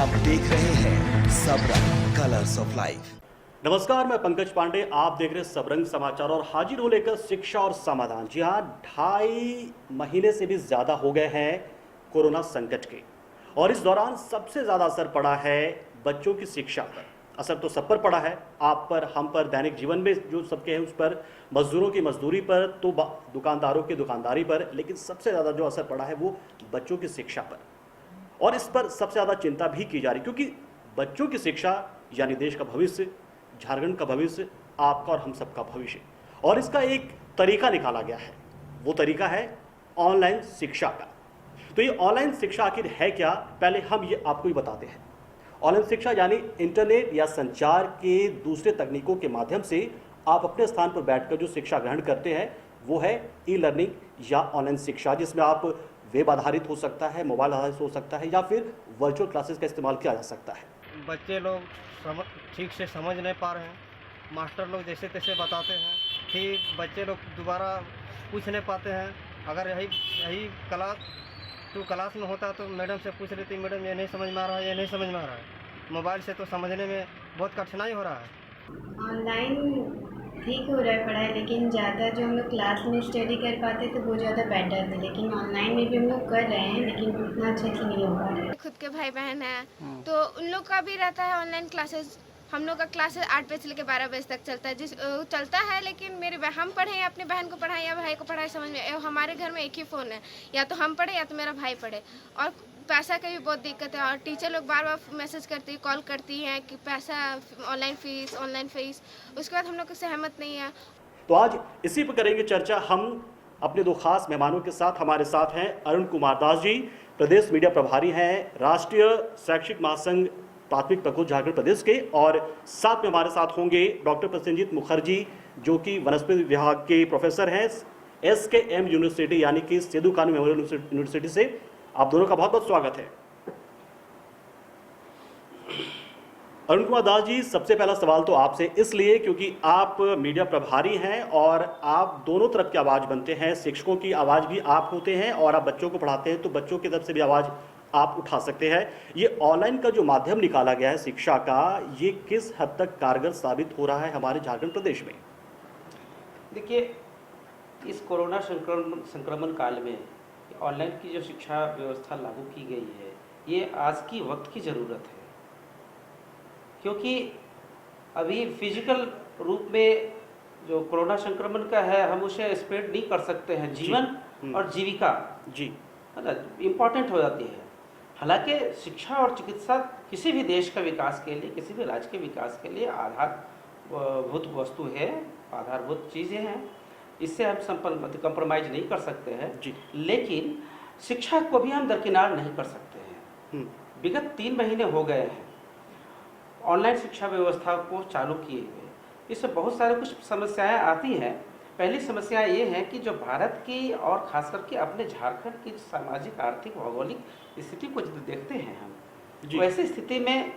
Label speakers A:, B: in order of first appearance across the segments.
A: आप देख रहे हैं सबरंग कलर्स ऑफ लाइफ।
B: नमस्कार, मैं पंकज पांडे। आप देख रहे हैं सबरंग समाचार और हाजिर हो लेकर शिक्षा और समाधान। जी हाँ, 2.5 महीने से भी ज़्यादा हो गए हैं कोरोना संकट के, और इस दौरान सबसे ज़्यादा असर पड़ा है बच्चों की शिक्षा पर। असर तो सब पर पड़ा है, आप पर, हम पर, दैनिक जीवन में जो सबके हैं उस पर, मजदूरों की मजदूरी पर, तो दुकानदारों की दुकानदारी पर, लेकिन सबसे ज़्यादा जो असर पड़ा है वो बच्चों की शिक्षा पर। और इस पर सबसे ज़्यादा चिंता भी की जा रही, क्योंकि बच्चों की शिक्षा यानी देश का भविष्य, झारखंड का भविष्य, आपका और हम सबका भविष्य। और इसका एक तरीका निकाला गया है, वो तरीका है ऑनलाइन शिक्षा का। तो ये ऑनलाइन शिक्षा आखिर है क्या, पहले हम ये आपको ही बताते हैं। ऑनलाइन शिक्षा यानी इंटरनेट या संचार के दूसरे तकनीकों के माध्यम से आप अपने स्थान पर बैठकर जो शिक्षा ग्रहण करते हैं वो है ई लर्निंग या ऑनलाइन शिक्षा, जिसमें आप वेब आधारित हो सकता है, मोबाइल आधारित हो सकता है, या फिर वर्चुअल क्लासेस का इस्तेमाल किया जा सकता है।
C: बच्चे लोग ठीक से समझ नहीं पा रहे हैं। मास्टर लोग जैसे तैसे बताते हैं कि बच्चे लोग दोबारा पूछ नहीं पाते हैं। अगर यही क्लास में होता तो मैडम से पूछ लेती, मैडम ये नहीं समझ में आ रहा है, ये नहीं समझ में आ रहा है। मोबाइल से तो समझने में बहुत कठिनाई हो रहा है।
D: ऑनलाइन ठीक हो रहा है पढ़ाई, लेकिन ज़्यादा जो हम लोग क्लास में स्टडी कर पाते तो वो ज़्यादा बेटर थे। लेकिन ऑनलाइन में भी हम लोग कर रहे हैं, लेकिन उतना अच्छे से नहीं हो पा रहा है।
E: खुद के भाई बहन हैं तो उन लोग का भी रहता है ऑनलाइन क्लासेस। हम लोग का क्लासेस 8 बजे से लेकर 12 बजे तक चलता है, चलता है। लेकिन हम पढ़ें या अपने बहन को पढ़ाएं या भाई को पढ़ाएं, समझ में हमारे घर में एक ही फ़ोन है, या तो हम पढ़े या तो मेरा भाई पढ़े। और पैसा की भी बहुत दिक्कत है, और टीचर लोग बार बार मैसेज करती, कॉल करती हैं कि पैसा ऑनलाइन फ़ीस। उसके बाद हम लोग को सहमत नहीं है।
B: तो आज इसी पर करेंगे चर्चा हम अपने दो खास मेहमानों के साथ। हमारे साथ हैं अरुण कुमार दास जी, प्रदेश मीडिया प्रभारी हैं राष्ट्रीय शैक्षिक महासंघ प्राथमिक प्रकोष्ठ झारखंड प्रदेश के, और साथ में हमारे साथ होंगे डॉक्टर प्रसेनजीत मुखर्जी, जो कि वनस्पति विभाग के प्रोफेसर हैं SKM यूनिवर्सिटी यानी कि सेदू कानू मेमोरियल यूनिवर्सिटी से। आप दोनों का बहुत बहुत स्वागत है। अरुण कुमार दास जी, सबसे पहला सवाल तो आपसे इसलिए क्योंकि आप मीडिया प्रभारी हैं और आप दोनों तरफ की आवाज़ बनते हैं। शिक्षकों की आवाज़ भी आप होते हैं, और आप बच्चों को पढ़ाते हैं तो बच्चों की तरफ से भी आवाज़ आप उठा सकते हैं। ये ऑनलाइन का जो माध्यम निकाला गया है शिक्षा का, ये किस हद तक कारगर साबित हो रहा है हमारे झारखंड प्रदेश में?
F: देखिए, इस कोरोना संक्रमण काल में ऑनलाइन की जो शिक्षा व्यवस्था लागू की गई है, ये आज की वक्त की ज़रूरत है। क्योंकि अभी फिजिकल रूप में जो कोरोना संक्रमण का है, हम उसे स्प्रेड नहीं कर सकते हैं। जीवन और जीविका
B: जी
F: है ना, इम्पॉर्टेंट हो जाती है। हालांकि शिक्षा और चिकित्सा किसी भी देश का विकास के लिए, किसी भी राज्य के विकास के लिए आधारभूत वस्तु है, आधारभूत चीज़ें हैं। इससे हम कंप्रोमाइज़ नहीं कर सकते हैं
B: जी।
F: लेकिन शिक्षा को भी हम दरकिनार नहीं कर सकते हैं। विगत 3 महीने हो गए हैं ऑनलाइन शिक्षा व्यवस्था को चालू किए हुए। इससे बहुत सारे कुछ समस्याएं आती हैं। पहली समस्या ये है कि जो भारत की और खास करके अपने झारखंड की सामाजिक, आर्थिक, भौगोलिक स्थिति को जब देखते हैं हम, तो ऐसी स्थिति में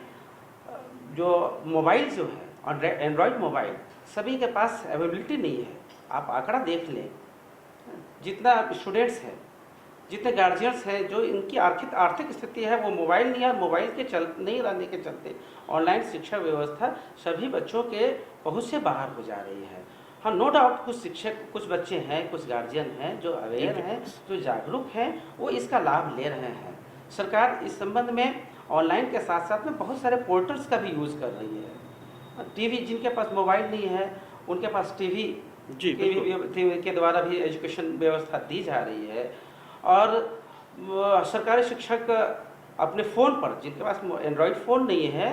F: जो मोबाइल जो है, एंड्रॉयड मोबाइल सभी के पास अवेलेबिलिटी नहीं है। आप आंकड़ा देख लें, जितना स्टूडेंट्स हैं, जितने गार्जियंस हैं, जो इनकी आर्थिक स्थिति है, वो मोबाइल नहीं है। मोबाइल के नहीं रहने के चलते ऑनलाइन शिक्षा व्यवस्था सभी बच्चों के पहुंच से बाहर हो जा रही है। हाँ, नो डाउट कुछ शिक्षक, कुछ बच्चे हैं, कुछ गार्जियन हैं जो अवेयर हैं, जो जागरूक हैं, वो इसका लाभ ले रहे हैं। सरकार इस संबंध में ऑनलाइन के साथ साथ में बहुत सारे पोर्टल्स का भी यूज़ कर रही है। टीवी, जिनके पास मोबाइल नहीं है उनके पास टीवी के द्वारा भी एजुकेशन व्यवस्था दी जा रही है। और सरकारी शिक्षक अपने फ़ोन पर, जिनके पास एंड्रॉयड फ़ोन नहीं है,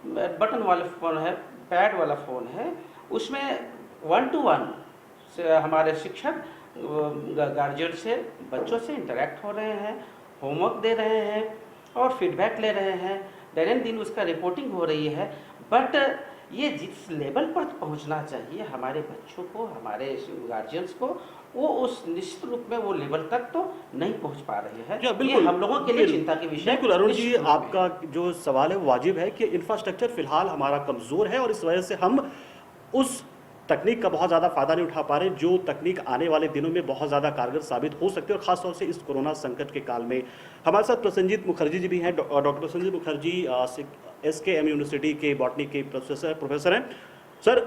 F: बटन वाला फ़ोन है, पैड वाला फ़ोन है, उसमें 1-to-1 से हमारे शिक्षक गार्जियन से, बच्चों से इंटरेक्ट हो रहे हैं, होमवर्क दे रहे हैं और फीडबैक ले रहे हैं। दिन दिन उसका रिपोर्टिंग हो रही है। बट ये जिस लेवल पर पहुंचना चाहिए हमारे बच्चों को, हमारे गार्जियंस को, वो उस निश्चित रूप में वो लेवल तक तो नहीं पहुंच पा रहे हैं। ये हम लोगों के लिए चिंता के विषय।
B: बिल्कुल अरुण जी, आपका जो सवाल है वो वाजिब है कि इंफ्रास्ट्रक्चर फिलहाल हमारा कमज़ोर है, और इस वजह से हम उस तकनीक का बहुत ज़्यादा फ़ायदा नहीं उठा पा रहे, जो तकनीक आने वाले दिनों में बहुत ज़्यादा कारगर साबित हो सकती है, और ख़ासतौर से इस कोरोना संकट के काल में। हमारे साथ प्रसेनजीत मुखर्जी जी भी हैं। Doctor Prasenjit Mukherjee SKM university के बॉटनी के प्रोफेसर हैं। सर,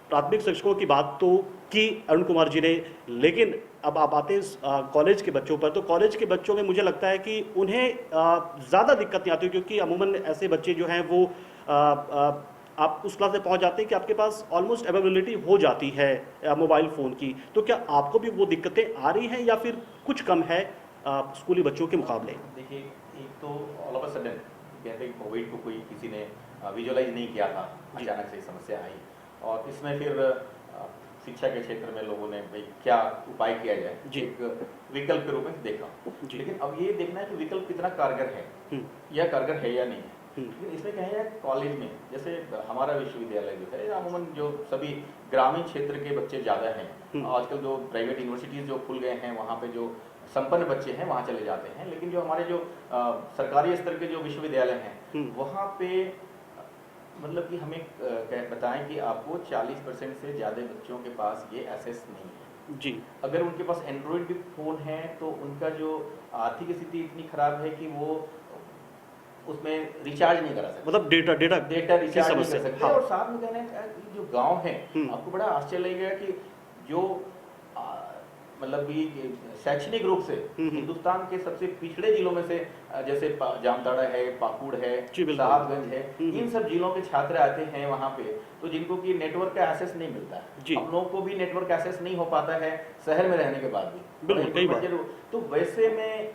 B: प्राथमिक शिक्षकों की बात तो की अरुण कुमार जी ने, लेकिन अब आप आते हैं कॉलेज के बच्चों पर, तो कॉलेज के बच्चों में मुझे लगता है कि उन्हें ज़्यादा दिक्कत नहीं आती, क्योंकि अमूमन ऐसे बच्चे जो हैं वो आप उस क्लास में पहुंच जाते हैं कि आपके पास ऑलमोस्ट अवेलेबिलिटी हो जाती है मोबाइल फ़ोन की। तो क्या आपको भी वो दिक्कतें आ रही हैं या फिर कुछ कम है स्कूली बच्चों के मुकाबले?
G: देखिए, एक तो ऑल ऑफ अ सडन कहते हैं कोविड को कोई किसी ने विजुअलाइज नहीं किया था, अचानक से ये समस्या आई, और इसमें फिर शिक्षा के क्षेत्र में लोगों ने भाई क्या उपाय किया जाए, एक विकल्प के रूप में देखा। लेकिन अब ये देखना है कि विकल्प कितना कारगर है या कारगर है या नहीं है। लेकिन इसमें क्या है, कॉलेज में जैसे हमारा विश्वविद्यालय जो है, अमूमन जो सभी ग्रामीण क्षेत्र के बच्चे ज़्यादा हैं। आजकल जो प्राइवेट यूनिवर्सिटीज़ जो खुल गए हैं, वहाँ पे जो संपन्न बच्चे हैं वहाँ चले जाते हैं, लेकिन जो हमारे जो सरकारी स्तर के जो विश्वविद्यालय हैं वहाँ पे मतलब कि हमें बताएं कि आपको 40% से ज़्यादा बच्चों के पास ये एक्सेस नहीं है
B: जी।
G: अगर उनके पास एंड्रॉयड भी फ़ोन है तो उनका जो आर्थिक स्थिति इतनी खराब है कि वो उसमें रिचार्ज नहीं करा सकते,
B: मतलब डेटा
G: रिचार्ज नहीं कर सकते।
B: हाँ।
G: और साथ में कहना है कि जो गांव है, आपको बड़ा आश्चर्य लगेगा कि जो मतलब कि शैक्षणिक रूप से हिंदुस्तान के सबसे पिछड़े जिलों में से जैसे जामताड़ा है, पाकुड़ है, साहबगंज है, इन सब जिलों के छात्र आते हैं वहाँ पे, तो जिनको कि नेटवर्क का एक्सेस नहीं मिलता है। हम लोगों को भी नेटवर्क एक्सेस नहीं हो पाता है शहर में रहने के बाद भी। तो वैसे में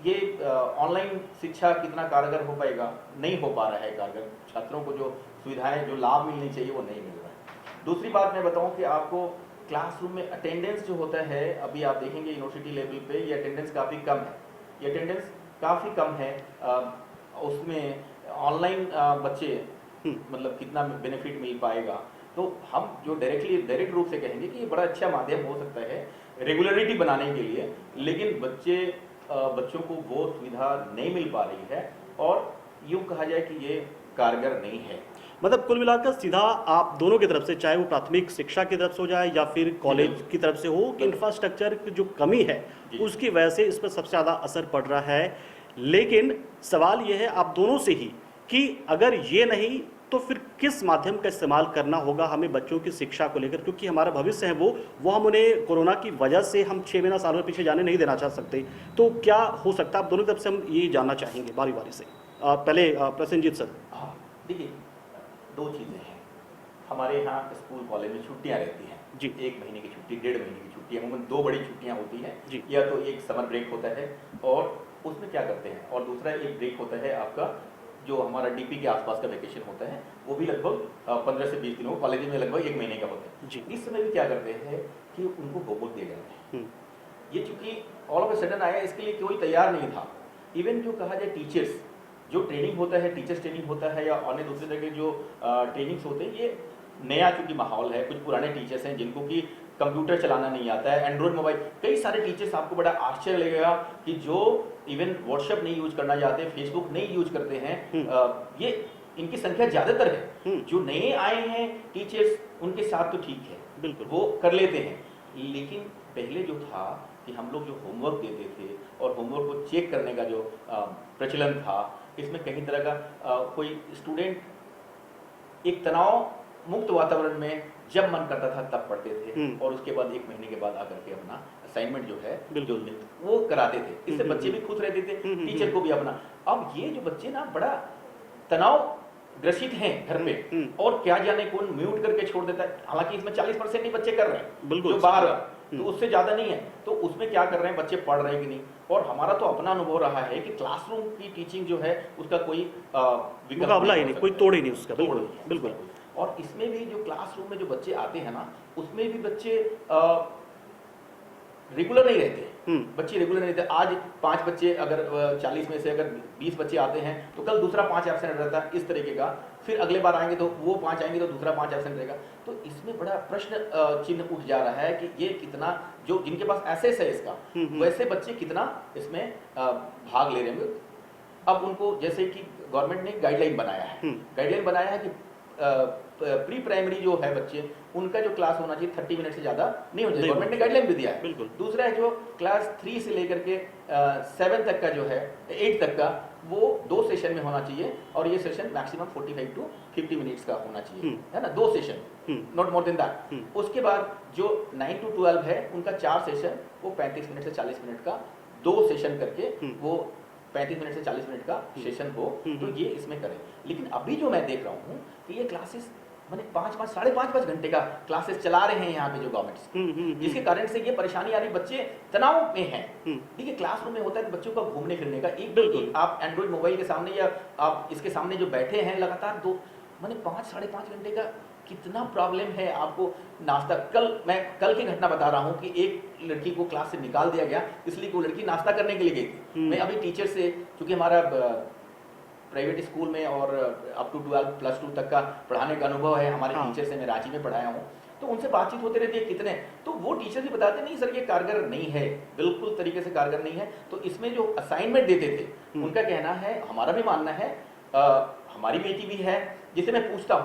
G: ये ऑनलाइन शिक्षा कितना कारगर हो पाएगा, नहीं हो पा रहा है कारगर। छात्रों को जो सुविधाएं, जो लाभ मिलनी चाहिए वो नहीं मिल रहा है। दूसरी बात मैं बताऊं कि आपको क्लासरूम में अटेंडेंस जो होता है, अभी आप देखेंगे यूनिवर्सिटी लेवल पे ये अटेंडेंस काफ़ी कम है, ये अटेंडेंस काफ़ी कम है। उसमें ऑनलाइन बच्चे मतलब कितना बेनिफिट मिल पाएगा, तो हम जो डायरेक्ट रूप से कहेंगे कि ये बड़ा अच्छा माध्यम हो सकता है रेगुलरिटी बनाने के लिए, लेकिन बच्चों को वो सुविधा नहीं मिल पा रही है, और यूँ कहा जाए कि ये कारगर नहीं है।
B: मतलब कुल मिलाकर सीधा आप दोनों की तरफ से, चाहे वो प्राथमिक शिक्षा की तरफ से हो जाए या फिर कॉलेज की तरफ से हो, कि इंफ्रास्ट्रक्चर की जो कमी है उसकी वजह से इस पर सबसे ज़्यादा असर पड़ रहा है। लेकिन सवाल ये है आप दोनों से ही कि अगर ये नहीं तो फिर किस माध्यम का इस्तेमाल करना होगा हमें बच्चों की शिक्षा को लेकर, क्योंकि हमारा भविष्य है वो हम उन्हें कोरोना की वजह से हम 6 महीना साल में पीछे जाने नहीं देना चाह सकते। तो क्या हो सकता है, आप दोनों तरफ से हम ये जानना चाहेंगे बारी बारी से। पहले प्रसेनजीत सर।
G: हाँ, देखिए, दो चीज़ें हैं। हमारे यहाँ स्कूल कॉलेज में छुट्टियाँ रहती हैं जी, 1 महीने की छुट्टी, 1.5 महीने की छुट्टी, अमूमन 2 बड़ी छुट्टियाँ होती हैं जी। या तो एक समर ब्रेक होता है, और उसमें क्या करते हैं, और दूसरा एक ब्रेक होता है आपका जो हमारा DP के आसपास का वैकेशन होता है, वो भी लगभग 15 से 20 दिनों, कॉलेज में लगभग 1 महीने का होता है जी। इस समय भी क्या करते हैं कि उनको होमवर्क दिए जाते हैं। ये चूंकि ऑल ऑफ अ सडन आया, इसके लिए कोई तैयार नहीं था। इवन जो कहा जाए टीचर्स, जो ट्रेनिंग होता है, टीचर्स ट्रेनिंग होता है या अन्य दूसरे तरह के जो ट्रेनिंग्स होते हैं, ये नया चूंकि माहौल है। कुछ पुराने टीचर्स हैं जिनको कि कंप्यूटर चलाना नहीं आता है, एंड्रॉयड मोबाइल, कई सारे टीचर्स, आपको बड़ा आश्चर्य लगेगा कि जो इवन व्हाट्सएप नहीं यूज करना चाहते, फेसबुक नहीं यूज करते हैं, ये इनकी संख्या ज़्यादातर है। जो नए आए हैं टीचर्स, उनके साथ तो ठीक है, बिल्कुल वो कर लेते हैं। लेकिन पहले जो था कि हम लोग जो होमवर्क देते थे और होमवर्क को चेक करने का जो प्रचलन था, इसमें कहीं तरह का कोई स्टूडेंट एक तनाव मुक्त वातावरण में जब मन करता था तब पढ़ते थे, और उसके बाद 1 महीने के बाद आकर के अपना असाइनमेंट जो है जो वो कराते थे। इससे बच्चे भी खुश रहते थे, टीचर को भी अपना। अब ये जो बच्चे ना बड़ा तनाव ग्रसित हैं घर पे, और क्या जाने कौन म्यूट करके छोड़ देता है। हालांकि इसमें 40% ही बच्चे कर रहे हैं जो बाहर, तो उससे ज्यादा नहीं है। तो उसमें क्या कर रहे हैं बच्चे, पढ़ रहे हैं कि नहीं। और हमारा तो अपना अनुभव रहा है कि क्लासरूम की टीचिंग जो है उसका कोई
B: मुकाबला ही नहीं, कोई तोड़ ही नहीं उसका। बिल्कुल।
G: और इसमें भी जो क्लासरूम में जो बच्चे आते हैं ना, उसमें भी बच्चे रेगुलर नहीं रहते। बच्चे रेगुलर नहीं रहते। आज 5 बच्चे, अगर 40 में से अगर 20 बच्चे आते हैं तो कल दूसरा 5 एब्सेंट रहता है, इस तरीके का। फिर अगले बार आएंगे तो वो 5 आएंगे तो दूसरा 5 एब्सेंट रहेगा। तो इसमें बड़ा प्रश्न चिन्ह उठ जा रहा है कि ये कितना, जो जिनके पास एसेस है इसका, वैसे बच्चे कितना इसमें भाग ले रहे हैं। अब उनको, जैसे कि गवर्नमेंट ने गाइडलाइन बनाया है, कि प्री प्राइमरी जो है बच्चे, उनका जो क्लास होना चाहिए 30 मिनट से ज़्यादा नहीं होना चाहिए,
B: नहीं
G: गवर्नमेंट ने गाइडलाइन भी दिया है।
B: बिल्कुल।
G: दूसरा है जो क्लास 3 से लेकर के 7 तक का जो है, 8 तक का, वो 2 सेशन में होना चाहिए, और ये सेशन मैक्सिमम 45 टू 50 मिनट्स का होना चाहिए, है ना, 2 session, not more than that. उसके बाद जो 9 टू 12 है, उनका 4 सेशन, वो 35 मिनट से 40 मिनट का 2 सेशन करके वो 35 मिनट से 40 मिनट का सेशन हो, तो ये इसमें करें। लेकिन अभी जो मैं देख रहा हूँ कि ये क्लासेस मैंने 5-5 घंटे का क्लासेस चला रहे हैं यहाँ पे जो गवर्नमेंट, जिसके कारण से ये परेशानी आ रही, बच्चे तनाव में हैं। देखिए क्लासरूम में होता है कि बच्चों का घूमने फिरने का, एक आप एंड्रॉइड मोबाइल के सामने या आप इसके सामने जो बैठे हैं लगातार 5-5.5 घंटे का, कितना प्रॉब्लम है आपको। नाश्ता, मैं कल की घटना बता रहा हूँ कि एक लड़की को क्लास से निकाल दिया गया इसलिए कि वो लड़की नाश्ता करने के लिए गई थी। मैं अभी टीचर से, चूंकि हमारा प्राइवेट स्कूल में और अप टू 12 प्लस 2 तक का पढ़ाने का अनुभव है, हमारे टीचर से मैं रांची में पढ़ाया हूँ, तो उनसे बातचीत होती रहती है कितने, तो वो टीचर भी बताते नहीं सर ये कारगर नहीं है, बिल्कुल तरीके से कारगर नहीं है। तो इसमें जो असाइनमेंट देते थे, उनका कहना है, हमारा भी मानना है, हमारी बेटी भी है, जिसे मैं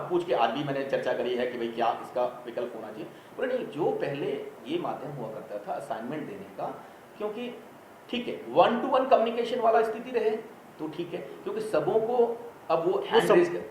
G: पूछ के आज भी मैंने चर्चा करी है कि भाई क्या इसका विकल्प होना चाहिए। बोले नहीं, जो पहले ये माध्यम हुआ करता था असाइनमेंट देने का, क्योंकि ठीक है 1-to-1 कम्युनिकेशन वाला स्थिति रहे तो ठीक है, क्योंकि सबों को अब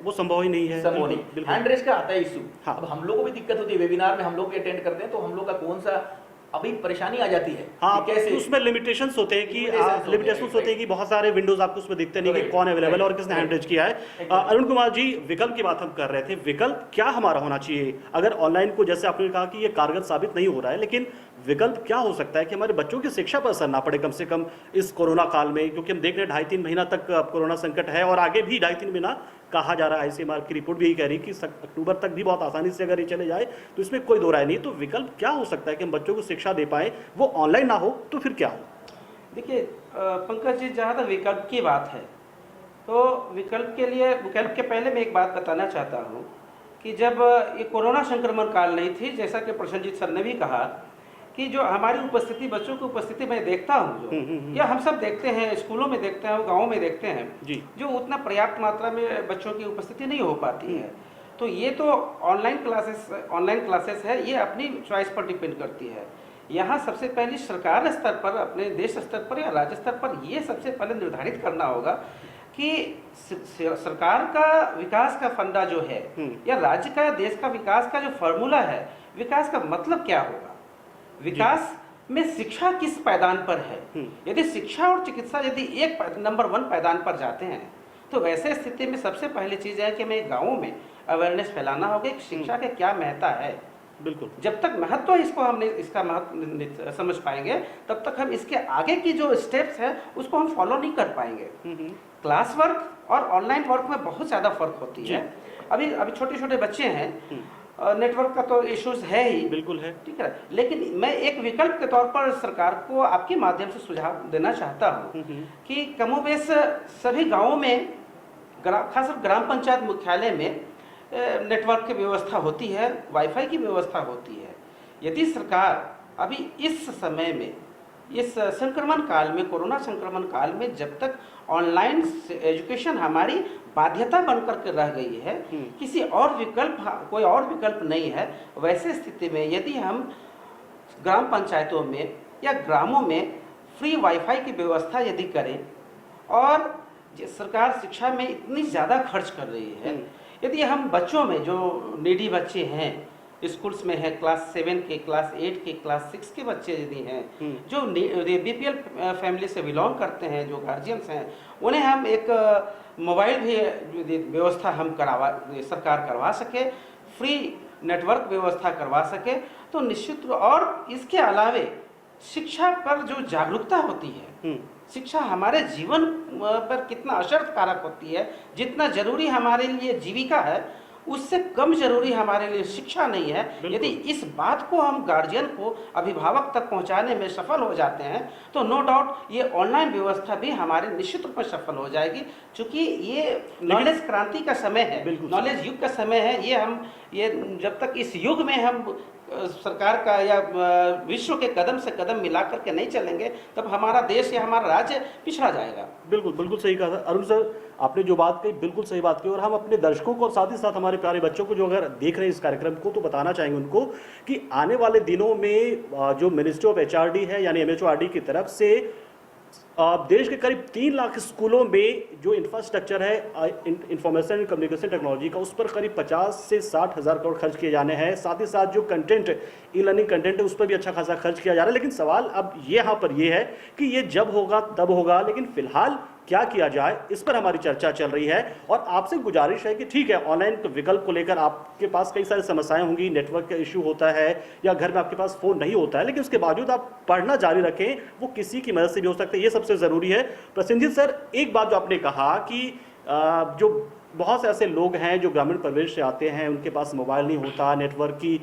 G: वो
B: संभव ही नहीं है,
G: संभव नहीं, हैंड रेज का आता है इशू। हाँ। अब हम लोगों को भी दिक्कत होती है, वेबिनार में हम लोग अटेंड करते हैं तो हम लोग का कौन सा अभी परेशानी आ जाती है।
B: हाँ, कैसे उसमें लिमिटेशंस होते हैं कि बहुत सारे विंडोज आपको उसमें दिखते नहीं कि कौन अवेलेबल है और किसने हैंड रेज किया है। अरुण कुमार जी, विकल्प की बात हम कर रहे थे, विकल्प क्या हमारा होना चाहिए अगर ऑनलाइन को, जैसे आपने कहा कि ये कारगर साबित नहीं हो रहा है, लेकिन विकल्प क्या हो सकता है कि हमारे बच्चों की शिक्षा पर असर ना पड़े कम से कम इस कोरोना काल में, क्योंकि हम देख रहे हैं 2.5-3 महीना तक कोरोना संकट है और आगे भी 2.5-3 महीना कहा जा रहा है। ICMR की रिपोर्ट भी यही कह रही है कि अक्टूबर तक भी बहुत आसानी से अगर ये चले जाए तो इसमें कोई दो राय नहीं। तो विकल्प क्या हो सकता है कि हम बच्चों को शिक्षा दे पाएं, वो ऑनलाइन ना हो तो फिर क्या हो?
F: देखिए पंकज जी, जहाँ तक विकल्प की बात है, तो विकल्प के पहले मैं एक बात बताना चाहता हूँ कि जब ये कोरोना संक्रमण काल नहीं थी, जैसा कि प्रसन्नजीत सर ने भी कहा कि जो हमारी उपस्थिति, बच्चों की उपस्थिति मैं देखता हूँ या हम सब देखते हैं, स्कूलों में देखते हैं, गाँव में देखते हैं जी, जो उतना पर्याप्त मात्रा में बच्चों की उपस्थिति नहीं हो पाती है। तो ये तो ऑनलाइन क्लासेस है, ये अपनी चॉइस पर डिपेंड करती है। यहाँ सबसे पहले सरकार स्तर पर, अपने देश स्तर पर या राज्य स्तर पर ये सबसे पहले निर्धारित करना होगा कि सरकार का विकास का फंडा जो है या राज्य का या देश का विकास का जो फॉर्मूला है, विकास का मतलब क्या होगा, विकास में शिक्षा किस पायदान पर है। यदि शिक्षा और चिकित्सा यदि एक नंबर 1 पायदान पर जाते हैं तो वैसे स्थिति में सबसे पहली चीज है कि हमें गाँवों में अवेयरनेस फैलाना होगा कि शिक्षा के क्या महत्ता है।
B: बिल्कुल, जब
F: तक महत्व इसका महत्व समझ पाएंगे तब तक हम इसके आगे की जो स्टेप्स है उसको हम फॉलो नहीं कर पाएंगे। क्लास वर्क और ऑनलाइन वर्क में बहुत ज़्यादा फर्क होती है। अभी छोटे छोटे बच्चे हैं, नेटवर्क का तो इश्यूज है ही, बिल्कुल है, ठीक है, लेकिन मैं एक विकल्प के तौर पर सरकार को आपके माध्यम से सुझाव देना चाहता हूँ कि कमोबेश सभी गाँवों में, खासकर ग्राम पंचायत मुख्यालय में नेटवर्क की व्यवस्था होती है, वाईफाई की व्यवस्था होती है। यदि सरकार अभी इस समय में, इस संक्रमण काल में, कोरोना संक्रमण काल में, जब तक ऑनलाइन एजुकेशन हमारी बाध्यता बनकर के रह गई है, किसी और कोई और विकल्प नहीं है, वैसे स्थिति में यदि हम ग्राम पंचायतों में या ग्रामों में फ्री वाईफाई की व्यवस्था यदि करें, और सरकार शिक्षा में इतनी ज़्यादा खर्च कर रही है, यदि हम बच्चों में जो नीडी बच्चे हैं, स्कूल्स में है, क्लास 7 के, क्लास 8 के, क्लास 6 के बच्चे यदि हैं, जो BPL फैमिली से बिलोंग करते हैं, जो गार्जियंस हैं, उन्हें हम एक मोबाइल भी व्यवस्था हम सरकार करवा सके, फ्री नेटवर्क व्यवस्था करवा सके, तो निश्चित। और इसके अलावे शिक्षा पर जो जागरूकता होती है, शिक्षा हमारे जीवन पर कितना असरकारक होती है, जितना जरूरी हमारे लिए जीविका है उससे कम जरूरी हमारे लिए शिक्षा नहीं है। यदि इस बात को हम गार्जियन को, अभिभावक तक पहुंचाने में सफल हो जाते हैं तो नो डाउट ये ऑनलाइन व्यवस्था भी हमारे निश्चित रूप में सफल हो जाएगी। क्योंकि ये नॉलेज क्रांति का समय है, नॉलेज युग का समय है। ये जब तक इस युग में हम सरकार का या विश्व के कदम से कदम मिला करके नहीं चलेंगे, तब हमारा देश या हमारा राज्य पिछड़ा जाएगा।
B: बिल्कुल सही कहा था अरुण सर। आपने जो बात कही बिल्कुल सही बात कही, और हम अपने दर्शकों को और साथ ही साथ हमारे प्यारे बच्चों को जो अगर देख रहे हैं इस कार्यक्रम को, तो बताना चाहेंगे उनको कि आने वाले दिनों में जो मिनिस्ट्री ऑफ एचआरडी है यानी एमएचओआरडी की तरफ से देश के करीब 3 लाख स्कूलों में जो इंफ्रास्ट्रक्चर है इंफॉर्मेशन एंड कम्युनिकेशन टेक्नोलॉजी का, उस पर करीब 50 से 60 हज़ार करोड़ खर्च किए जाने हैं। साथ ही साथ जो कंटेंट ई लर्निंग कंटेंट है उस पर भी अच्छा खासा खर्च किया जा रहा है। लेकिन सवाल अब यहाँ पर ये है कि ये जब होगा तब होगा, लेकिन फिलहाल क्या किया जाए इस पर हमारी चर्चा चल रही है। और आपसे गुजारिश है कि ठीक है, ऑनलाइन विकल्प को लेकर आपके पास कई सारी समस्याएं होंगी, नेटवर्क का इश्यू होता है या घर में आपके पास फ़ोन नहीं होता है, लेकिन उसके बावजूद आप पढ़ना जारी रखें, वो किसी की मदद से भी हो सकता है, ये सबसे ज़रूरी है। प्रसेनजीत सर, एक बात जो आपने कहा कि जो बहुत से ऐसे लोग हैं जो ग्रामीण परिवेश से आते हैं, उनके पास मोबाइल नहीं होता, नेटवर्क की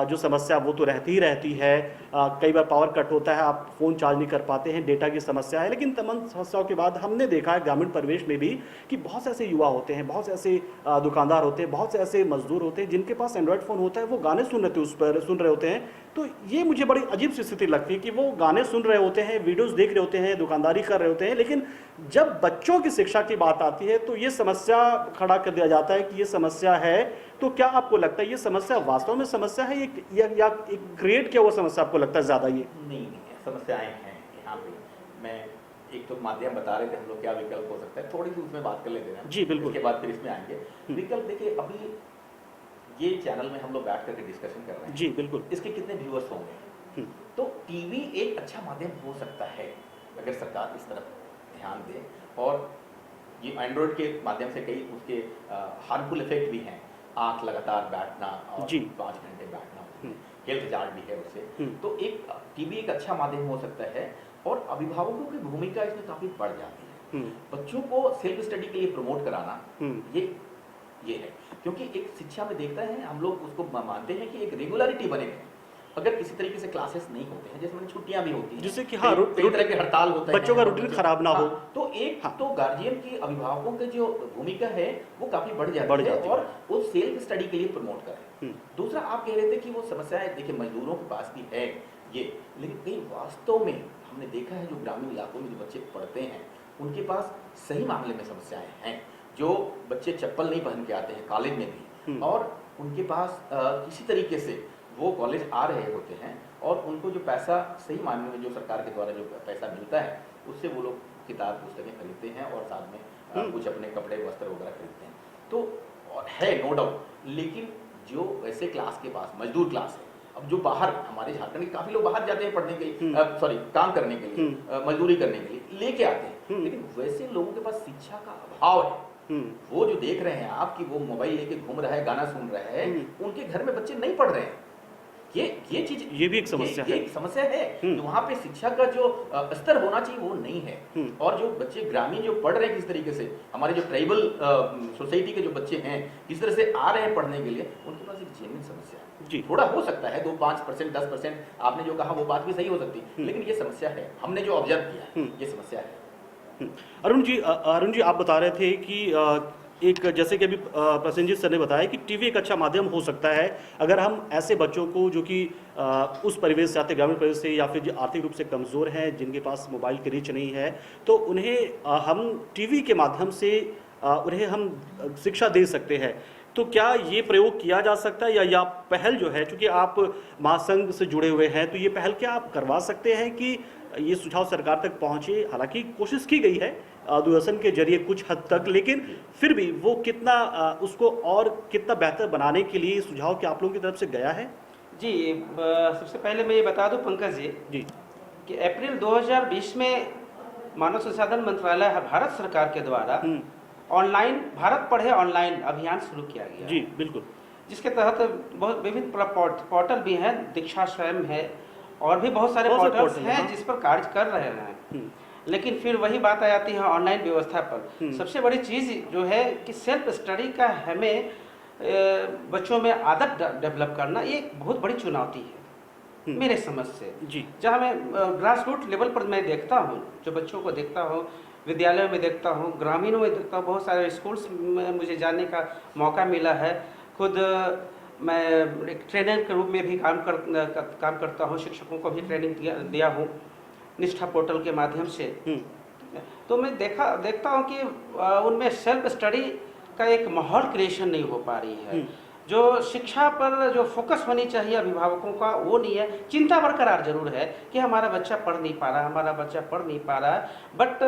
B: जो समस्या वो तो रहती ही रहती है, कई बार पावर कट होता है, आप फ़ोन चार्ज नहीं कर पाते हैं, डेटा की समस्या है। लेकिन तमाम समस्याओं के बाद हमने देखा है ग्रामीण परिवेश में भी कि बहुत से ऐसे युवा होते हैं, बहुत से ऐसे दुकानदार होते हैं, बहुत से ऐसे मजदूर होते हैं जिनके पास एंड्रॉयड फ़ोन होता है, वो गाने सुन रहे होते हैं। तो ये मुझे बड़ी अजीब सी स्थिति लगती है कि वो गाने सुन रहे होते हैं, वीडियोस देख रहे होते हैं, दुकानदारी कर रहे होते हैं, लेकिन जब बच्चों की शिक्षा की बात आती है तो ये समस्या खड़ा कर दिया जाता है कि ये समस्या है। तो क्या आपको लगता है ये समस्या वास्तव में समस्या है या एक क्रिएट किया हुआ समस्या आपको लगता है ज़्यादा? ये
G: नहीं है, समस्याएं हैं यहाँ पे। मैं एक तो माध्यम बता रहे थे हम लोग, क्या विकल्प हो सकता है, थोड़ी सी उसमें बात कर लेते हैं
B: जी बिल्कुल,
G: उसके बाद फिर इसमें आएंगे। विकल्प देखिए, अभी ये चैनल में हम लोग बैठ करके डिस्कशन कर रहे हैं,
B: जी बिल्कुल,
G: इसके कितने व्यूअर्स होंगे, तो टीवी एक अच्छा माध्यम हो सकता है अगर सरकार इस तरफ ध्यान दे। और ये एंड्रॉयड के माध्यम से कई उसके हार्मफुल इफेक्ट भी हैं, आंख लगातार बैठना और 5 घंटे बैठना, हेल्थ हजार्ड भी है उससे। तो एक टीवी एक अच्छा माध्यम हो सकता है और अभिभावकों की भूमिका इसमें काफी बढ़ जाती है। बच्चों को सेल्फ स्टडी के लिए प्रमोट कराना ये है, क्योंकि एक शिक्षा में देखता है हम लोग उसको मानते हैं कि एक रेगुलरिटी बने। अगर किसी तरीके से क्लासेस नहीं होते हैं, जैसे छुट्टियां भी होती हैं,
B: जिससे कि
G: कई तरह के हड़ताल होता है,
B: बच्चों का रूटीन खराब ना हो,
G: तो एक तो गार्जियन की, अभिभावकों की जो भूमिका है वो काफी बढ़ जाती है और वो सेल्फ स्टडी के लिए प्रमोट करें। दूसरा, आप कह रहे थे कि वो समस्याएं देखिए मजदूरों के पास भी है ये, लेकिन कई वास्तव में हमने देखा है जो ग्रामीण इलाकों में जो बच्चे पढ़ते हैं उनके पास सही मामले में समस्याएं हैं। जो बच्चे चप्पल नहीं पहन के आते हैं कॉलेज में भी, और उनके पास किसी तरीके से वो कॉलेज आ रहे होते हैं और उनको जो पैसा सही मायने में जो सरकार के द्वारा जो पैसा मिलता है उससे वो लोग किताब पुस्तकें खरीदते हैं और साथ में कुछ अपने कपड़े वस्त्र वगैरह खरीदते हैं। तो है नो डाउट, लेकिन जो वैसे क्लास के पास मजदूर क्लास है, अब जो बाहर हमारे झारखंड के काफी लोग बाहर जाते हैं पढ़ने के लिए, काम करने के लिए, मजदूरी करने के लिए लेके आते हैं, लेकिन वैसे लोगों के पास शिक्षा का अभाव है। वो जो देख रहे हैं आप कि वो मोबाइल लेके घूम रहा है, गाना सुन रहा है, उनके घर में बच्चे नहीं पढ़ रहे हैं। ये चीज, ये भी एक समस्या है। एक समस्या है कि वहाँ पे शिक्षा का जो स्तर होना चाहिए वो नहीं है। और जो बच्चे ग्रामीण जो पढ़ रहे हैं किस तरीके से, हमारे जो ट्राइबल सोसाइटी के जो बच्चे हैं किस तरह से आ रहे हैं पढ़ने के लिए, उनके पास एक जेन्युइन समस्या है। जी, थोड़ा हो सकता है 2-5%, 10% आपने जो कहा वो बात भी सही हो सकती है, लेकिन ये समस्या है, हमने जो ऑब्जर्व किया ये समस्या है।
B: अरुण जी आप बता रहे थे कि एक जैसे कि अभी प्रसेनजीत सर ने बताया कि टीवी एक अच्छा माध्यम हो सकता है अगर हम ऐसे बच्चों को जो कि उस परिवेश से आते, ग्रामीण परिवेश से, या फिर जो आर्थिक रूप से कमज़ोर हैं, जिनके पास मोबाइल की रीच नहीं है, तो उन्हें हम टीवी के माध्यम से उन्हें हम शिक्षा दे सकते हैं। तो क्या ये प्रयोग किया जा सकता है या पहल जो है, चूँकि आप महासंघ से जुड़े हुए हैं, तो ये पहल क्या आप करवा सकते हैं कि ये सुझाव सरकार तक पहुँचे? हालांकि कोशिश की गई है दूरदर्शन के जरिए कुछ हद तक, लेकिन फिर भी वो कितना उसको और कितना बेहतर बनाने के लिए सुझाव क्या आप लोगों की तरफ से गया है?
F: जी, सबसे पहले मैं ये बता दूं पंकज जी कि अप्रैल 2020 में मानव संसाधन मंत्रालय भारत सरकार के द्वारा ऑनलाइन भारत पढ़े ऑनलाइन अभियान शुरू किया गया।
B: जी बिल्कुल, जिसके
F: तहत बहुत विभिन्न पोर्टल भी हैं, दीक्षा स्वयं है और भी बहुत सारे पोर्टल्स हैं जिस पर कार्य कर रहे हैं। लेकिन फिर वही बात आ जाती है ऑनलाइन व्यवस्था पर। सबसे बड़ी चीज़ जो है कि सेल्फ स्टडी का हमें बच्चों में आदत डेवलप करना, ये एक बहुत बड़ी चुनौती है मेरे समझ से। जी, जहाँ मैं ग्रास रूट लेवल पर मैं देखता हूँ, जो बच्चों को देखता हूँ, विद्यालयों में देखता हूँ, ग्रामीणों में देखता हूँ, बहुत सारे स्कूल्स में मुझे जाने का मौका मिला है। खुद मैं एक ट्रेनर के रूप में भी काम करता हूँ, शिक्षकों को भी ट्रेनिंग दिया हूँ निष्ठा पोर्टल के माध्यम से। तो मैं देखता हूँ कि उनमें सेल्फ स्टडी का एक माहौल क्रिएशन नहीं हो पा रही है। जो शिक्षा पर जो फोकस होनी चाहिए अभिभावकों का वो नहीं है। चिंता बरकरार जरूर है कि हमारा बच्चा पढ़ नहीं पा रहा, हमारा बच्चा पढ़ नहीं पा रहा, बट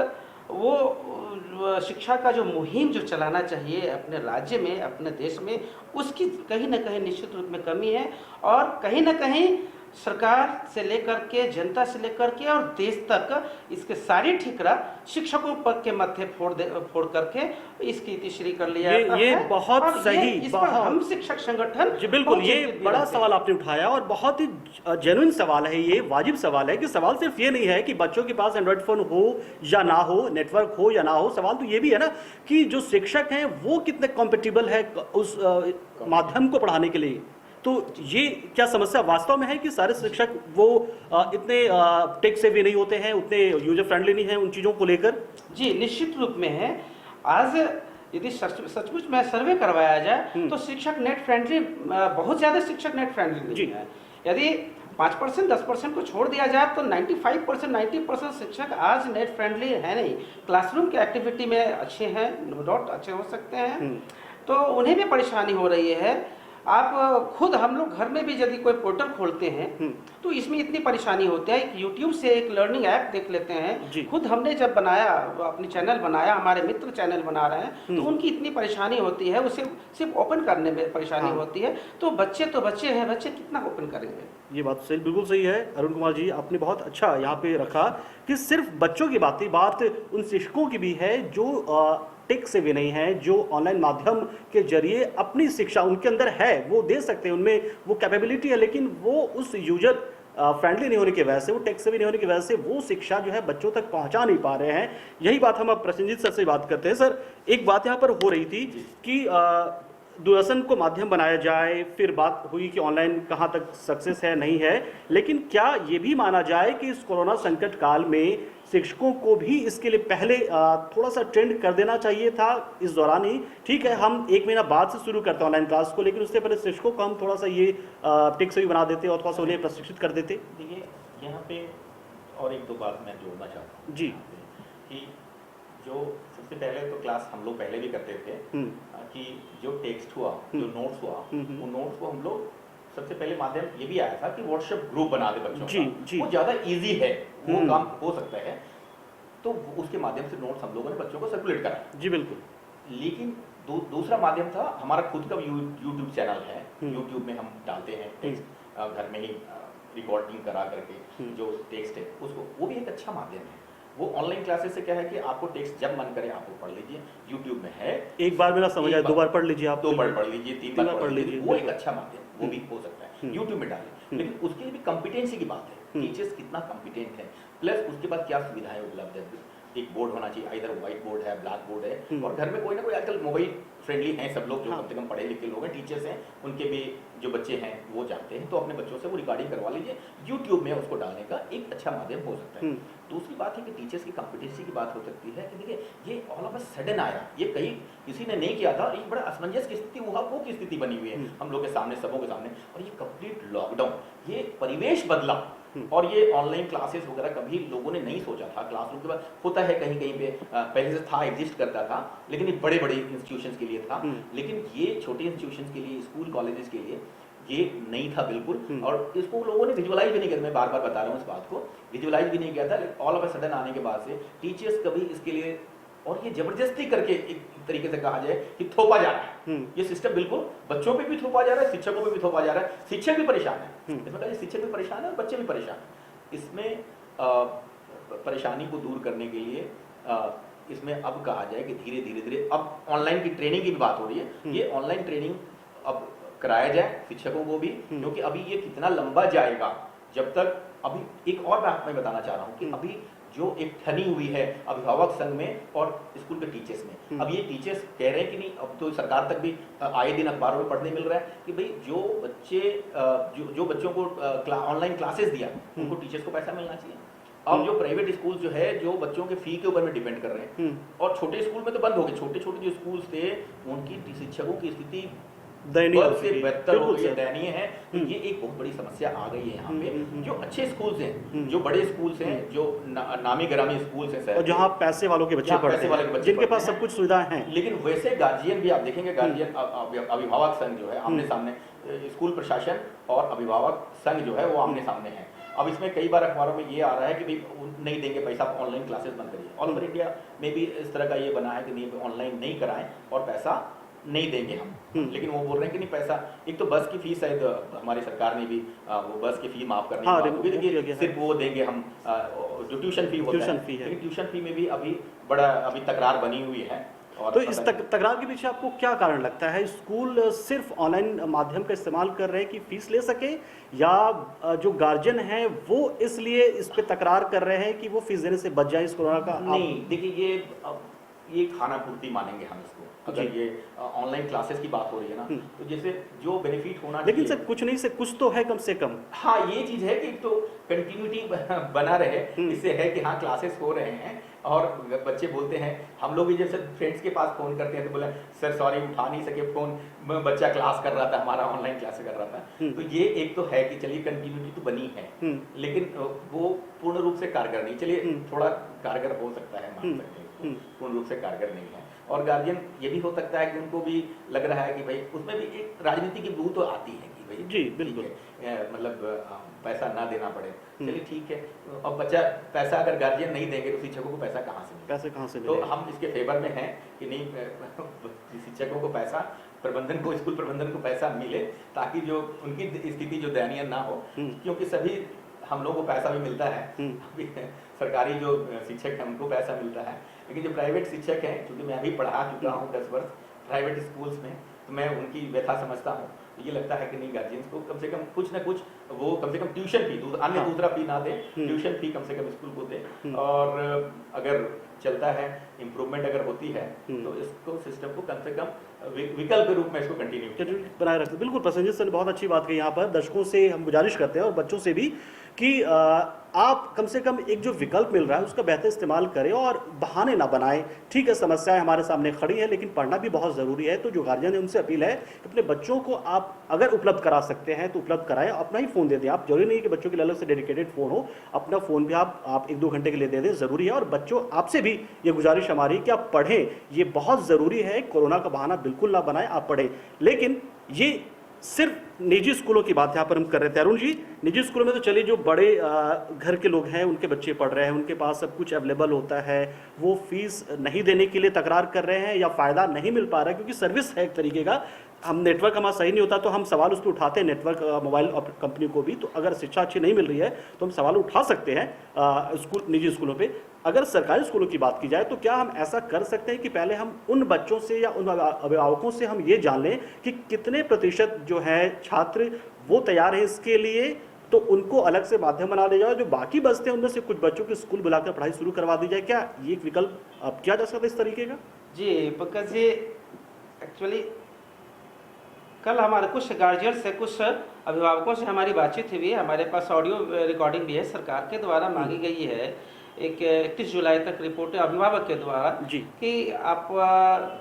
F: वो शिक्षा का जो मुहिम जो चलाना चाहिए अपने राज्य में, अपने देश में, उसकी कहीं ना कहीं निश्चित रूप में कमी है। और कहीं ना कहीं सरकार से लेकर के, जनता से लेकर के और देश तक इसके सारी ठिकरा शिक्षकों पर के मत्थे फोड़ करके इसकी इतिश्री कर लिया
B: ये बहुत सही,
F: इस पर हम शिक्षक संगठन
B: जी बिल्कुल, ये बड़ा सवाल आपने उठाया और बहुत ही जेन्युइन सवाल है, ये वाजिब सवाल है कि सवाल सिर्फ ये नहीं है कि बच्चों के पास एंड्रॉइड फोन हो या ना हो, नेटवर्क हो या ना हो, सवाल तो ये भी है ना कि जो शिक्षक हैं वो कितने कॉम्पेटिबल है उस माध्यम को पढ़ाने के लिए। तो ये क्या समस्या वास्तव में है कि सारे शिक्षक वो इतने टेक सेवी नहीं होते हैं, उतने यूजर फ्रेंडली नहीं हैं उन चीज़ों को लेकर? जी निश्चित रूप में है। आज यदि सचमुच में सर्वे करवाया जाए तो शिक्षक नेट फ्रेंडली, बहुत ज़्यादा शिक्षक नेट फ्रेंडली नहीं है। यदि 5% 10% को छोड़ दिया जाए तो 95% 90% शिक्षक आज नेट फ्रेंडली है नहीं। क्लासरूम की एक्टिविटी में अच्छे हैं, नो डाउट अच्छे हो सकते हैं, तो उन्हें भी परेशानी हो रही है। आप खुद, हम लोग घर में भी यदि कोई पोर्टल खोलते हैं तो इसमें इतनी परेशानी होती है। यूट्यूब से एक लर्निंग ऐप देख लेते हैं, खुद हमने जब बनाया, अपनी चैनल बनाया, हमारे मित्र चैनल बना रहे हैं तो उनकी इतनी परेशानी होती है, उसे सिर्फ ओपन करने में परेशानी होती है। तो बच्चे हैं, बच्चे कितना ओपन करेंगे? ये बात सही, बिल्कुल सही है अरुण कुमार जी, आपने बहुत अच्छा यहाँ पे रखा कि सिर्फ बच्चों की बात उन शिक्षकों की भी है जो टेक से भी नहीं है, जो ऑनलाइन माध्यम के जरिए अपनी शिक्षा उनके अंदर है, वो दे सकते हैं, उनमें वो कैपेबिलिटी है, लेकिन वो उस यूजर फ्रेंडली नहीं होने की वजह से, वो टेक से भी नहीं होने की वजह से वो शिक्षा जो है बच्चों तक पहुंचा नहीं पा रहे हैं। यही बात हम अब प्रसेनजीत सर से बात करते हैं। सर, एक बात यहाँ पर हो रही थी कि दूरदर्शन को माध्यम बनाया जाए, फिर बात हुई कि ऑनलाइन कहाँ तक सक्सेस है नहीं है, लेकिन क्या ये भी माना जाए कि इस कोरोना संकट काल में शिक्षकों को भी इसके लिए पहले थोड़ा सा ट्रेंड कर देना चाहिए था इस दौरान ही? ठीक है, हम 1 महीना बाद से शुरू करते हैं ऑनलाइन क्लास को, लेकिन उससे पहले शिक्षकों को हम थोड़ा सा ये टेक से भी बना देते और थोड़ा सा उन्हें प्रशिक्षित कर देते।
G: देखिए, यहाँ पे और 1-2 बात मैं जोड़ना चाहता हूँ
B: जी,
G: कि जो सबसे पहले तो क्लास हम लोग पहले भी करते थे कि जो टेक्स्ट हुआ, जो नोट्स हुआ, वो नोट्स को हम लोग सबसे पहले माध्यम ये भी आया था कि व्हाट्सएप ग्रुप बना दे बच्चों का, वो ज़्यादा इजी है, वो काम हो सकता है, तो उसके माध्यम से नोट्स हम लोगों ने बच्चों को सर्कुलेट कराया।
B: जी बिल्कुल।
G: लेकिन दूसरा माध्यम था हमारा खुद का यूट्यूब चैनल है, यूट्यूब में हम डालते हैं टेक्स्ट, घर में ही रिकॉर्डिंग करा करके जो टेक्स्ट है उसको, वो भी एक अच्छा माध्यम है। वो ऑनलाइन क्लासेस से क्या है कि आपको टेक्स्ट जब मन करे आपको पढ़ लीजिए, यूट्यूब में है,
B: एक बार में ना समझ आए 2 बार पढ़ लीजिए, आप
G: 2 बार पढ़ लीजिए, 3 बार पढ़ लीजिए, वो एक अच्छा माध्यम, वो भी हो सकता है, यूट्यूब में डालें। लेकिन उसके लिए भी कॉम्पिटेंसी की बात है, टीचर्स कितना कॉम्पिटेंट है, प्लस उसके बाद क्या सुविधाएं उपलब्ध है। एक बोर्ड होना चाहिए, इधर व्हाइट बोर्ड है, ब्लैक बोर्ड है, और घर में कोई ना कोई, आजकल मोबाइल फ्रेंडली हैं सब लोग, जो कम से कम पढ़े लिखे लोग हैं, टीचर्स हैं, उनके भी जो बच्चे हैं वो जानते हैं, तो अपने बच्चों से वो रिकॉर्डिंग करवा लीजिए, यूट्यूब में उसको डालने का एक अच्छा माध्यम हो सकता है। दूसरी बात है कि टीचर्स की कॉम्पिटेंसी की बात हो सकती है कि देखिए, ये ऑल ऑफ अ सडन आया, ये कहीं किसी ने नहीं किया था, एक बड़ा असमंजस की स्थिति, वो की स्थिति बनी हुई है हम लोग के सामने, सबों के सामने, और ये कंप्लीट लॉकडाउन, ये परिवेश बदला, और ये ऑनलाइन क्लासेस वगैरह कभी लोगों ने नहीं सोचा था। क्लासरूम के बाद होता है कहीं कहीं पे, पहले से था, एग्जिस्ट करता था, लेकिन ये बड़े बड़े इंस्टीट्यूशंस के लिए था, लेकिन ये छोटे इंस्टीट्यूशंस के लिए, स्कूल कॉलेजेस के लिए ये नहीं था बिल्कुल, और इसको लोगों ने विजुअलाइज भी नहीं किया। मैं बार बार बता रहा हूँ इस बात को, विजुअलाइज भी नहीं किया था, लेकिन ऑल ऑफ अ सडन आने के बाद से टीचर्स कभी इसके लिए, और ये जबरदस्ती करके एक तरीके से कहा जाए कि थोपा जा रहा है, ये सिस्टम बिल्कुल बच्चों पे भी थोपा जा रहा है, शिक्षकों पे भी थोपा जा रहा है, शिक्षक भी परेशान है इसमें, कहा शिक्षक भी परेशान है और बच्चे भी परेशान है। इसमें परेशानी को दूर करने के लिए इसमें अब कहा जाए कि धीरे धीरे अब ऑनलाइन की ट्रेनिंग की भी बात हो रही है, ये ऑनलाइन ट्रेनिंग अब कराया जाए शिक्षकों को भी, क्योंकि अभी ये कितना लंबा जाएगा जब तक। अभी एक और बात मैं बताना चाह रहा हूँ कि अभी जो एक ठनी हुई है अभिभावक संघ में और स्कूल के टीचर्स में, अब ये टीचर्स कह रहे हैं कि नहीं, अब तो सरकार तक भी आए दिन अखबारों में पढ़ने मिल रहा है कि भाई जो बच्चे जो बच्चों को ऑनलाइन क्लासेस दिया उनको टीचर्स को पैसा मिलना चाहिए। अब जो प्राइवेट स्कूल जो है जो बच्चों के फी के ऊपर में डिपेंड कर रहे हैं, और छोटे स्कूल में तो बंद हो गए, छोटे छोटे जो स्कूल थे उनकी शिक्षकों की स्थिति
B: दयनीय
G: बद
B: हो
G: से
B: चुकी है।
G: बदतर हो
B: बिल्कुल
G: गई है,
B: सर।
G: दयनीय है। तो ये एक बहुत बड़ी समस्या आ गई है यहाँ पे। जो अच्छे स्कूल्स हैं,
B: हम्म।
G: जो बड़े स्कूल्स हैं, जो नामी गिरामी स्कूल्स हैं शहर
B: और
G: के,
B: जहाँ पैसे वालों के बच्चे
G: जहाँ
B: पढ़ते
G: पैसे वाले के
B: हैं,
G: बच्चे
B: जिनके
G: पढ़ते
B: पास सब
G: हैं।
B: कुछ सुविधाएं हैं।
G: लेकिन वैसे गार्जियन भी आप देखेंगे, गार्जियन अभिभावक संघ जो है आमने सामने, स्कूल प्रशासन और अभिभावक संघ जो है वो आमने सामने है। अब इसमें कई बार अखबारों में ये आ रहा है कि भाई नहीं देंगे पैसा, ऑनलाइन क्लासेस बंद करिए। ऑल ओवर इंडिया में भी इस तरह का ये बना है कि नहीं, ऑनलाइन नहीं कराएं और पैसा नहीं देंगे हम। लेकिन वो बोल रहे हैं कि नहीं पैसा, एक तो बस की फीस शायद हमारी सरकार ने भी वो बस की फी माफ करने
B: हाँ,
G: की बात की
B: किया
G: कि
B: गया है।
G: सिर्फ वो देंगे हम, जो ट्यूशन फी होता
B: ट्यूशन फी है।
G: लेकिन ट्यूशन फी में भी अभी तकरार बनी हुई है। और
B: तो इस तकरार के पीछे आपको क्या कारण लगता है? स्कूल सिर्फ ऑनलाइन माध्यम का इस्तेमाल कर रहे हैं कि फीस ले सके, या जो गार्जियन हैं वो इसलिए इस पे तकरार कर रहे हैं कि वो फीस देने से बच जाए इस कोरोना का?
G: नहीं, देखिए ये खाना पूर्ति मानेंगे हम इसको। अगर ये ऑनलाइन क्लासेस की बात हो रही है ना, तो जैसे जो बेनिफिट होना
B: लेकिन
G: चाहिए,
B: सर कुछ नहीं से कुछ तो है कम से कम।
G: हाँ ये चीज है कि तो कंटिन्यूटी बना रहे, इससे है कि हाँ क्लासेस हो रहे हैं और बच्चे बोलते हैं। हम लोग भी जैसे फ्रेंड्स के पास फोन करते हैं तो बोले सर सॉरी उठा नहीं सके फोन, बच्चा क्लास कर रहा था, हमारा ऑनलाइन क्लास कर रहा था। तो ये एक तो है कि चलिए कंटिन्यूटी तो बनी है, लेकिन वो पूर्ण रूप से कारगर नहीं। चलिए थोड़ा कारगर हो सकता है, मान सकते हैं, पूर्ण रूप से कारगर नहीं है। और गार्जियन ये भी हो सकता है कि उनको भी लग रहा है कि भाई उसमें भी एक राजनीति की बू तो आती है कि भाई
B: जी बिल्कुल,
G: मतलब पैसा ना देना पड़े। चलिए ठीक है, अब बच्चा पैसा अगर गार्जियन नहीं देंगे तो शिक्षकों को पैसा कहाँ से मिलेगा?
B: पैसे कहाँ से
G: तो
B: मिलेगा?
G: हम इसके फेवर में हैं कि नहीं, शिक्षकों को पैसा, प्रबंधन को, स्कूल प्रबंधन को पैसा मिले, ताकि जो उनकी स्थिति जो दयनीय ना हो। क्योंकि सभी हम लोगों को पैसा भी मिलता है, अभी सरकारी जो शिक्षक हैं उनको पैसा मिलता है, लेकिन जो प्राइवेट शिक्षक हैं, क्योंकि मैं अभी पढ़ा चुका हूँ 10 वर्ष प्राइवेट स्कूल्स में, तो मैं उनकी व्यथा समझता हूँ। तो ये लगता है कि नहीं, गार्जियंस को कम से कम कुछ ना कुछ, वो कम से कम ट्यूशन फी, अन्य दूसरा फी ना दे, ट्यूशन फी कम से कम स्कूल को दे। और अगर चलता है, इम्प्रूवमेंट अगर होती है, तो इसको सिस्टम को कम से कम विकल्प के रूप में इसको कंटिन्यू
B: बनाए रखते। बिल्कुल प्रसन्नजीत सर ने बहुत अच्छी बात कही। यहाँ पर दर्शकों से हम गुजारिश करते हैं और बच्चों से भी कि आप कम से कम एक जो विकल्प मिल रहा है उसका बेहतर इस्तेमाल करें और बहाने ना बनाएं। ठीक है, समस्याएं हमारे सामने खड़ी है, लेकिन पढ़ना भी बहुत ज़रूरी है। तो जो गार्जियन है उनसे अपील है कि अपने बच्चों को आप अगर उपलब्ध करा सकते हैं तो उपलब्ध कराएं। अपना ही फ़ोन दे दें आप, जरूरी नहीं कि बच्चों के लिए अलग से डेडिकेटेड फ़ोन हो, अपना फ़ोन भी आप 1-2 घंटे के लिए दे दें, ज़रूरी है। और बच्चों आपसे भी ये गुजारिश हमारी कि आप पढ़ें, ये बहुत ज़रूरी है। कोरोना का बहाना बिल्कुल ना बनाएं, आप पढ़ें। लेकिन ये सिर्फ निजी स्कूलों की बात यहाँ पर हम कर रहे थे। अरुण जी, निजी स्कूलों में तो चलिए जो बड़े घर के लोग हैं उनके बच्चे पढ़ रहे हैं, उनके पास सब कुछ अवेलेबल होता है, वो फीस नहीं देने के लिए तकरार कर रहे हैं या फ़ायदा नहीं मिल पा रहा है क्योंकि सर्विस है एक तरीके का। हम नेटवर्क हमारा सही नहीं होता तो हम सवाल उस पर उठाते हैं नेटवर्क मोबाइल कंपनी को भी। तो अगर शिक्षा अच्छी नहीं मिल रही है तो हम सवाल उठा सकते हैं स्कूल, निजी स्कूलों पे। अगर सरकारी स्कूलों की बात की जाए तो क्या हम ऐसा कर सकते हैं कि पहले हम उन बच्चों से या उन अभिभावकों से हम ये जान लें कि कितने प्रतिशत जो है छात्र वो तैयार हैं इसके लिए, तो उनको अलग से माध्यम बना दिया जाए, जो बाकी बचते हैं उनमें से कुछ बच्चों की स्कूल बुलाकर पढ़ाई शुरू करवा दी जाए। क्या ये एक विकल्प अब किया जा सकता है इस तरीके का?
F: जी पंकज जी, एक्चुअली कल हमारे कुछ गार्जियन से, कुछ अभिभावकों से हमारी बातचीत हुई है। हमारे पास ऑडियो रिकॉर्डिंग भी है, सरकार के द्वारा मांगी गई है एक 31 जुलाई तक रिपोर्ट अभिभावक के द्वारा
B: जी
F: कि आप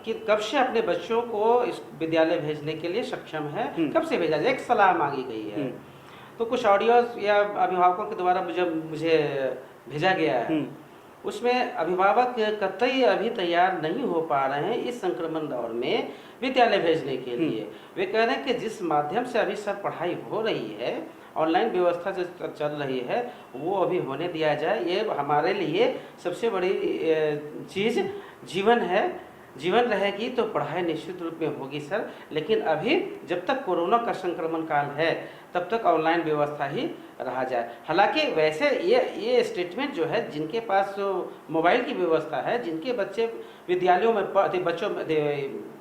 F: कि कब से अपने बच्चों को इस विद्यालय भेजने के लिए सक्षम है, कब से भेजा जाए, एक सलाह मांगी गई है। तो कुछ ऑडियोज या अभिभावकों के द्वारा मुझे भेजा गया है, उसमें अभिभावक कतई अभी तैयार नहीं हो पा रहे हैं इस संक्रमण दौर में विद्यालय भेजने के लिए। वे कह रहे हैं कि जिस माध्यम से अभी सर पढ़ाई हो रही है, ऑनलाइन व्यवस्था जो चल रही है, वो अभी होने दिया जाए। ये हमारे लिए सबसे बड़ी चीज़ जीवन है। जीवन रहेगी तो पढ़ाई निश्चित रूप में होगी सर, लेकिन अभी जब तक कोरोना का संक्रमण काल है तब तक ऑनलाइन व्यवस्था ही रहा जाए। हालांकि वैसे ये स्टेटमेंट जो है, जिनके पास मोबाइल की व्यवस्था है, जिनके बच्चे विद्यालयों में बच्चों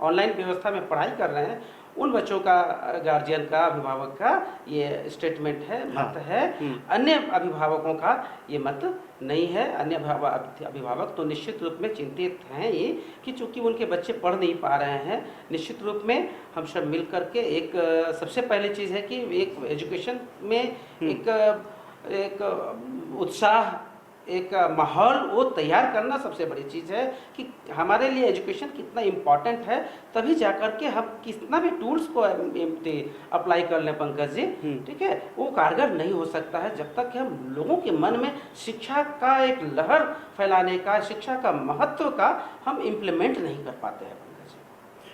F: ऑनलाइन व्यवस्था में पढ़ाई कर रहे हैं, उन बच्चों का, गार्जियन का, अभिभावक का ये स्टेटमेंट है, मत है। अन्य अभिभावकों का ये मत नहीं है। अन्य अभिभावक तो निश्चित रूप में चिंतित हैं ये कि चूंकि उनके बच्चे पढ़ नहीं पा रहे हैं। निश्चित रूप में हम सब मिल करके एक सबसे पहली चीज़ है कि एक एजुकेशन में एक उत्साह एक माहौल वो तैयार करना सबसे बड़ी चीज़ है कि हमारे लिए एजुकेशन कितना इम्पॉर्टेंट है, तभी जाकर के हम कितना भी टूल्स को अप्लाई कर लें पंकज जी, ठीक है, वो कारगर नहीं हो सकता है जब तक कि हम लोगों के मन में शिक्षा का एक लहर फैलाने का, शिक्षा का महत्व का हम इम्प्लीमेंट नहीं कर पाते हैं।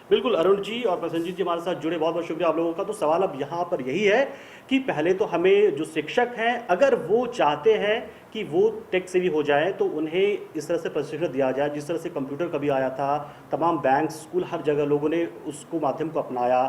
B: बिल्कुल अरुण जी और प्रसन्नजीत जी हमारे साथ जुड़े, बहुत बहुत शुक्रिया आप लोगों का। तो सवाल अब यहाँ पर यही है कि पहले तो हमें जो शिक्षक हैं अगर वो चाहते हैं कि वो टेक सेवी हो जाए तो उन्हें इस तरह से प्रशिक्षण दिया जाए, जिस तरह से कंप्यूटर कभी आया था, तमाम बैंक स्कूल हर जगह लोगों ने उसको माध्यम को अपनाया,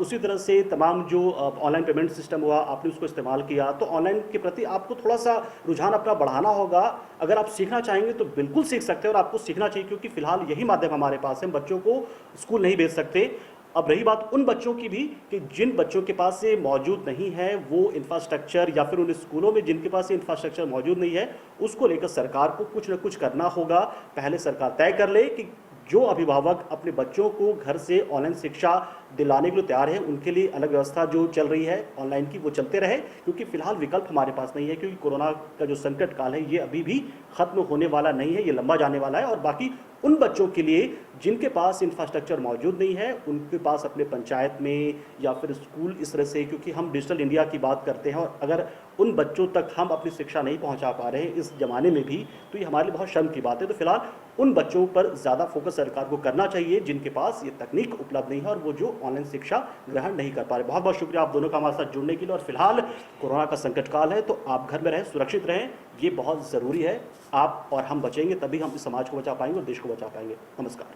B: उसी तरह से तमाम जो ऑनलाइन पेमेंट सिस्टम हुआ आपने उसको इस्तेमाल किया, तो ऑनलाइन के प्रति आपको थोड़ा सा रुझान अपना बढ़ाना होगा। अगर आप सीखना चाहेंगे तो बिल्कुल सीख सकते हैं और आपको सीखना चाहिए, क्योंकि फिलहाल यही माध्यम हमारे पास है। हम बच्चों को स्कूल नहीं भेज सकते। अब रही बात उन बच्चों की भी कि जिन बच्चों के पास ये मौजूद नहीं है वो इंफ्रास्ट्रक्चर, या फिर उन स्कूलों में जिनके पास ये इंफ्रास्ट्रक्चर मौजूद नहीं है, उसको लेकर सरकार को कुछ न कुछ करना होगा। पहले सरकार तय कर ले कि जो अभिभावक अपने बच्चों को घर से ऑनलाइन शिक्षा दिलाने के लिए तैयार है उनके लिए अलग व्यवस्था जो चल रही है ऑनलाइन की वो चलते रहे, क्योंकि फिलहाल विकल्प हमारे पास नहीं है, क्योंकि कोरोना का जो संकट काल है ये अभी भी खत्म होने वाला नहीं है, ये लंबा जाने वाला है। और बाकी उन बच्चों के लिए जिनके पास इंफ्रास्ट्रक्चर मौजूद नहीं है, उनके पास अपने पंचायत में या फिर स्कूल इस तरह से, क्योंकि हम डिजिटल इंडिया की बात करते हैं और अगर उन बच्चों तक हम अपनी शिक्षा नहीं पहुंचा पा रहे हैं इस ज़माने में भी, तो ये हमारे लिए बहुत शर्म की बात है। तो फिलहाल उन बच्चों पर ज़्यादा फोकस सरकार को करना चाहिए जिनके पास ये तकनीक उपलब्ध नहीं है और वो जो ऑनलाइन शिक्षा ग्रहण नहीं कर पा रहे। बहुत बहुत शुक्रिया आप दोनों का हमारे साथ जुड़ने के लिए। और फिलहाल कोरोना का संकट काल है तो आप घर में रहें, सुरक्षित रहें, ये बहुत ज़रूरी है। आप और हम बचेंगे तभी हम इस समाज को बचा पाएंगे और देश को बचा पाएंगे। नमस्कार।